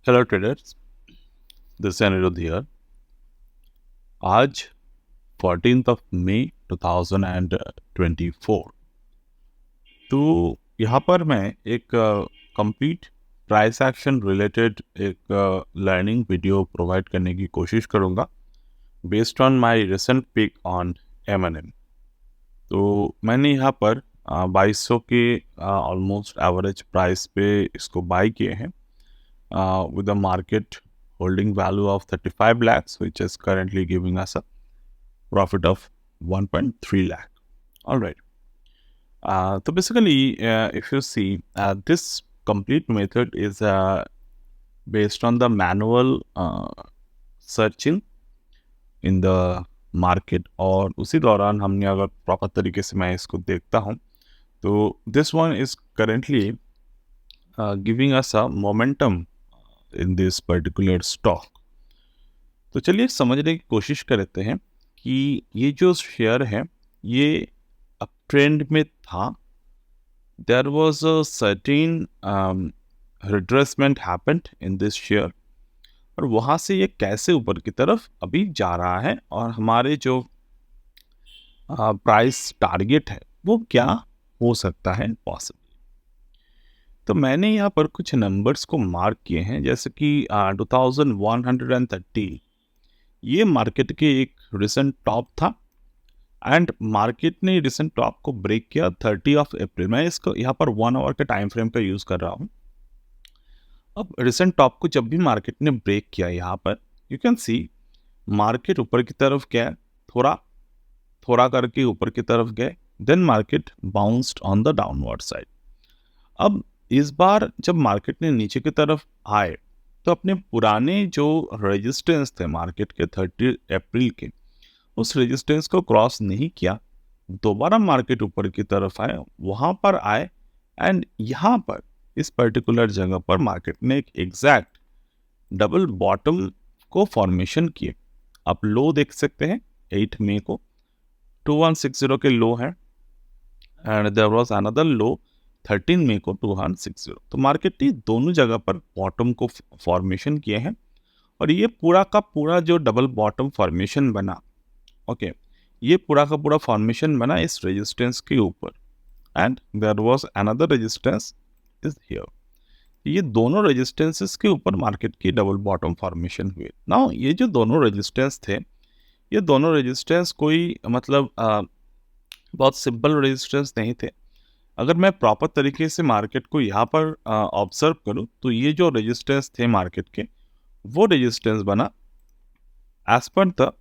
Hello traders, this है Anirudh here. आज 14th of May 2024। तो यहाँ पर मैं एक कंप्लीट प्राइस एक्शन रिलेटेड एक लर्निंग वीडियो प्रोवाइड करने की कोशिश करूँगा based on my recent pick on M&M। तो मैंने यहाँ पर 2200 के ऑलमोस्ट एवरेज प्राइस पे इसको बाय किए हैं with a market holding value of 35 lakhs, which is currently giving us a profit of 1.3 lakh. All right. So basically, if you see, this complete method is based on the manual searching in the market, और उसी दौरान हमने अगर proper तरीके से मैं इसको देखता हूँ तो this one is currently giving us a momentum in this particular stock। तो चलिए समझने की कोशिश करते हैं कि ये जो शेयर है ये अप ट्रेंड में था। There was a certain retracement happened in this share, और वहाँ से ये कैसे ऊपर की तरफ अभी जा रहा है और हमारे जो प्राइस टारगेट है वो क्या हो सकता है पॉसिबल। तो मैंने यहाँ पर कुछ नंबर्स को मार्क किए हैं, जैसे कि 2130 ये मार्केट के एक रिसेंट टॉप था, एंड मार्केट ने रिसेंट टॉप को ब्रेक किया 30 ऑफ अप्रैल। मैं इसको यहाँ पर 1 आवर के टाइम फ्रेम का यूज़ कर रहा हूँ। अब रिसेंट टॉप को जब भी मार्केट ने ब्रेक किया, यहाँ पर यू कैन सी मार्केट ऊपर की तरफ गया, थोड़ा थोड़ा करके ऊपर की तरफ गए, then market bounced on the downward side. अब इस बार जब मार्केट ने नीचे की तरफ आए तो अपने पुराने जो रेजिस्टेंस थे मार्केट के 30 अप्रैल के, उस रेजिस्टेंस को क्रॉस नहीं किया। दोबारा मार्केट ऊपर की तरफ आए, वहाँ पर आए, एंड यहाँ पर इस पर्टिकुलर जगह पर मार्केट ने एक एग्जैक्ट डबल बॉटम को फॉर्मेशन किए। आप लो देख सकते हैं 8 मई को 2160 के लो है, एंड देयर वाज अनदर लो 13 मई को 2160। तो मार्केट ने दोनों जगह पर बॉटम को फॉर्मेशन किए हैं, और ये पूरा का पूरा जो डबल बॉटम फॉर्मेशन बना, ओके, ये पूरा का पूरा फॉर्मेशन बना इस रेजिस्टेंस के ऊपर, and there was another resistance is here. ये दोनों रेजिस्टेंसेस के ऊपर मार्केट की डबल बॉटम फॉर्मेशन हुए। नाउ ये जो दोनों रेजिस्टेंस थे, ये दोनों रेजिस्टेंस कोई मतलब बहुत सिंपल रेजिस्टेंस नहीं थे। अगर मैं प्रॉपर तरीके से मार्केट को यहाँ पर ऑब्जर्व करूँ तो ये जो रेजिस्टेंस थे मार्केट के, वो रेजिस्टेंस बना as per the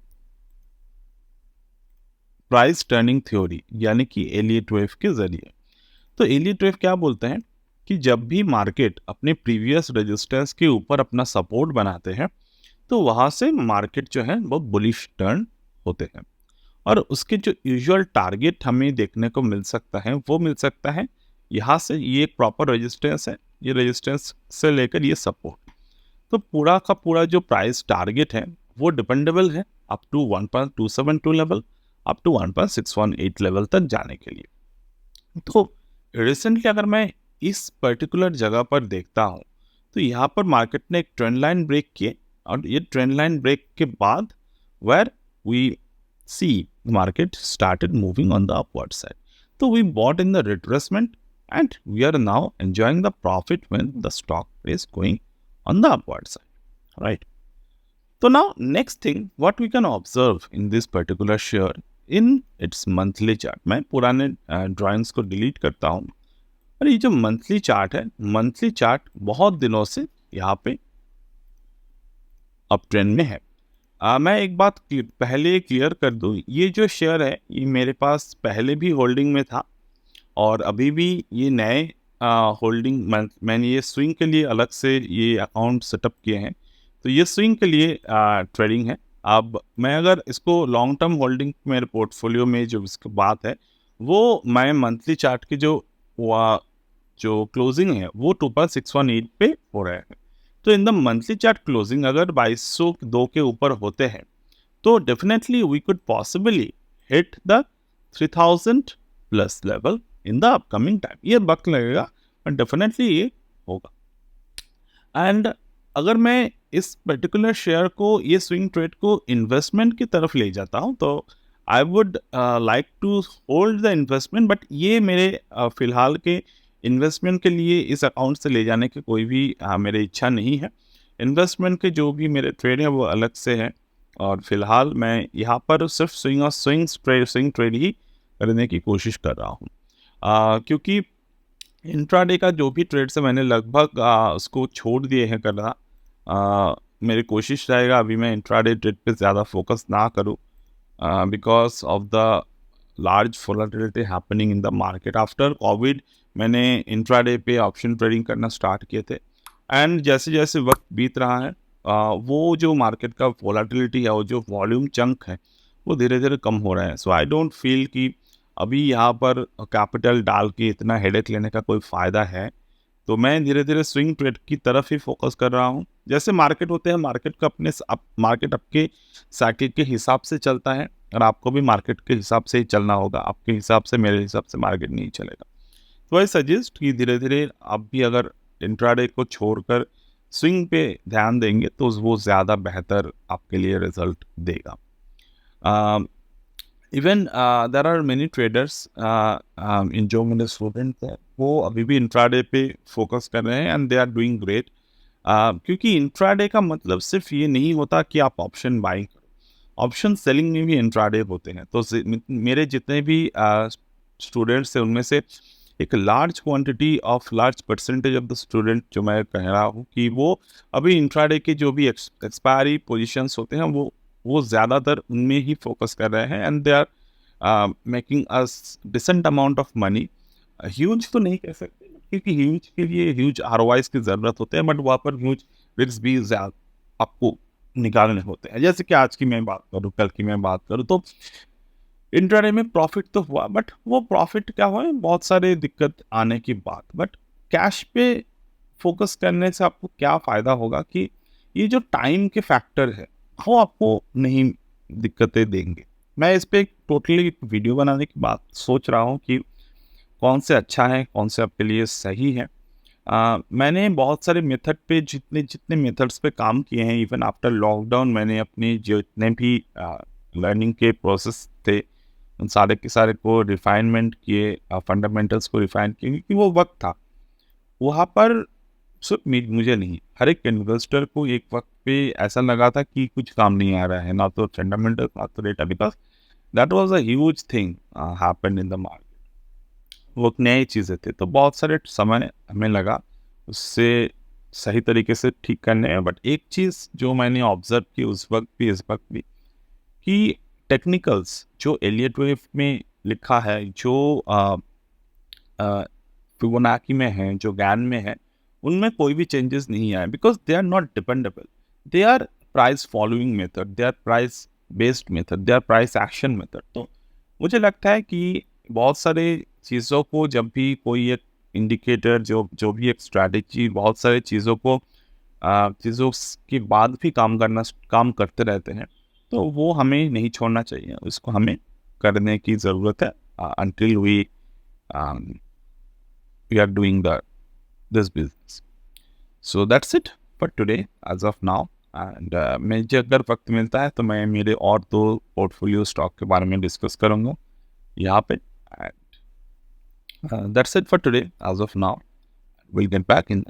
price turning theory, यानी कि एलियट वेव के जरिए। तो एलियट वेव क्या बोलते हैं कि जब भी मार्केट अपने प्रीवियस रेजिस्टेंस के ऊपर अपना सपोर्ट बनाते हैं तो वहाँ से मार्केट जो है वो बुलिश टर्न होते हैं, और उसके जो यूजुअल टारगेट हमें देखने को मिल सकता है वो मिल सकता है यहाँ से। ये एक प्रॉपर रेजिस्टेंस है, ये रेजिस्टेंस से लेकर ये सपोर्ट। तो पूरा का पूरा जो प्राइस टारगेट है वो डिपेंडेबल है up to 1.272 level, up to 1.618 level तक जाने के लिए। तो रिसेंटली अगर मैं इस पर्टिकुलर जगह पर देखता हूँ तो यहाँ पर मार्केट ने एक ट्रेंड लाइन ब्रेक किए, और ये ट्रेंड लाइन ब्रेक के बाद where we see market started moving on the upward side. So we bought in the retracement, and we are now enjoying the profit when the stock is going on the upward side, right? So now next thing what we can observe in this particular share in its monthly chart। मैं पुराने drawings को delete करता हूँ, और ये जो monthly chart है, monthly chart बहुत दिनों से यहाँ पे अप ट्रेंड में है। मैं एक बात पहले क्लियर कर दूँ, ये जो शेयर है ये मेरे पास पहले भी होल्डिंग में था, और अभी भी ये नए होल्डिंग मैंने ये स्विंग के लिए अलग से ये अकाउंट सेटअप किए हैं। तो ये स्विंग के लिए ट्रेडिंग है। अब मैं अगर इसको लॉन्ग टर्म होल्डिंग मेरे पोर्टफोलियो में जो इसकी बात है, वो मैं मंथली चार्ट की जो क्लोजिंग है वो 2.618 पे हो रहा है। तो in the monthly chart closing अगर 2202 के ऊपर होते हैं तो definitely we could possibly hit the 3000 plus level in the upcoming time. ये वक्त लगेगा, बट डेफिनेटली ये होगा। एंड अगर मैं इस पर्टिकुलर शेयर को, ये स्विंग ट्रेड को इन्वेस्टमेंट की तरफ ले जाता हूँ, तो I would like to hold the investment, but ये मेरे फ़िलहाल के इन्वेस्टमेंट के लिए इस अकाउंट से ले जाने की कोई भी मेरी इच्छा नहीं है। इन्वेस्टमेंट के जो भी मेरे ट्रेड हैं वो अलग से हैं, और फ़िलहाल मैं यहाँ पर सिर्फ स्विंग ट्रेड ही करने की कोशिश कर रहा हूँ। क्योंकि इंट्राडे का जो भी ट्रेड्स है मैंने लगभग उसको छोड़ दिए हैं करना। मेरी कोशिश रहेगा अभी मैं इंट्राडे ट्रेड पे ज़्यादा फोकस ना करूँ, because of the large volatility happening in the market after Covid. मैंने इंट्राडे पे ऑप्शन ट्रेडिंग करना स्टार्ट किए थे, एंड जैसे जैसे वक्त बीत रहा है वो जो मार्केट का वोलेटिलिटी है, वो जो वॉल्यूम चंक है, वो धीरे धीरे कम हो रहा है। सो आई डोंट फील कि अभी यहाँ पर कैपिटल डाल के इतना हेडेक लेने का कोई फ़ायदा है। तो मैं धीरे धीरे स्विंग ट्रेड की तरफ ही फोकस कर रहा हूँ। जैसे मार्केट होते हैं, मार्केट का मार्केट आपके साइकिल के हिसाब से चलता है, और आपको भी मार्केट के हिसाब से ही चलना होगा। आपके हिसाब से, मेरे हिसाब से मार्केट नहीं चलेगा। तो आई सजेस्ट कि धीरे धीरे आप भी अगर इंट्राडे को छोड़कर स्विंग पे ध्यान देंगे तो वो ज़्यादा बेहतर आपके लिए रिजल्ट देगा। Even there are many traders in जो मेरे स्टूडेंट्स हैं, वो अभी भी इंट्राडे पे फोकस कर रहे हैं, and they are doing great. क्योंकि इंट्राडे का मतलब सिर्फ ये नहीं होता कि आप ऑप्शन बाइंग करो, ऑप्शन सेलिंग में भी इंट्राडे होते हैं। तो मेरे जितने भी स्टूडेंट्स हैं उनमें से एक large percentage of the student, जो मैं कह रहा हूँ कि वो अभी इंट्राडे के जो भी एक्सपायरी पोजीशंस होते हैं वो ज़्यादातर उनमें ही फोकस कर रहे हैं, and they are making a decent amount of money. Huge तो नहीं कह सकते, क्योंकि ह्यूज के लिए ह्यूज आरओआईज की ज़रूरत होते हैं, बट वहाँ पर ह्यूज रिस्क भी ज़्यादा आपको निकालने होते हैं। जैसे कि आज की मैं बात करूँ, कल की मैं बात करूँ, तो इंट्राडे में प्रॉफिट तो हुआ, बट वो प्रॉफिट क्या हुआ है, बहुत सारे दिक्कत आने की बात। बट कैश पे फोकस करने से आपको क्या फ़ायदा होगा कि ये जो टाइम के फैक्टर है वो आपको नहीं दिक्कतें देंगे। मैं इस पे एक टोटली वीडियो बनाने की बात सोच रहा हूँ कि कौन से अच्छा है, कौन से आपके लिए सही है। मैंने बहुत सारे मेथड पे, जितने जितने मेथड्स पे काम किए हैं, इवन आफ्टर लॉकडाउन मैंने अपने जितने भी लर्निंग के प्रोसेस थे उन सारे के सारे को रिफाइनमेंट किए, फंडामेंटल्स को रिफाइन किए, क्योंकि वो वक्त था वहाँ पर सिर्फ मुझे नहीं, हर एक इन्वेस्टर को एक वक्त पे ऐसा लगा था कि कुछ काम नहीं आ रहा है, ना तो फंडामेंटल ना तो data, because that was a huge thing happened in the market. वो नई चीज़ें थे, तो बहुत सारे समय हमें लगा उससे सही तरीके से ठीक करने में। बट एक चीज़ जो मैंने ऑब्जर्व की उस वक्त भी इस वक्त भी, कि टेक्निकल्स जो एलियट वेव में लिखा है, जो फिबोनाची में है, जो गैन में है, उनमें कोई भी चेंजेस नहीं आए, because they are not dependable. They are price following method, they are price based method, they are price action method. तो मुझे लगता है कि बहुत सारे चीज़ों को, जब भी कोई एक इंडिकेटर, जो जो भी एक स्ट्रैटेजी, बहुत सारे चीज़ों को चीज़ों के बाद भी काम करते रहते हैं, तो वो हमें नहीं छोड़ना चाहिए, उसको हमें करने की ज़रूरत है until we are doing this business. So that's it for today as of now. And मुझे अगर वक्त मिलता है तो मैं मेरे और 2 पोर्टफोलियो स्टॉक के बारे में डिस्कस करूँगा यहाँ पे। And that's it for today as of now. We'll get back in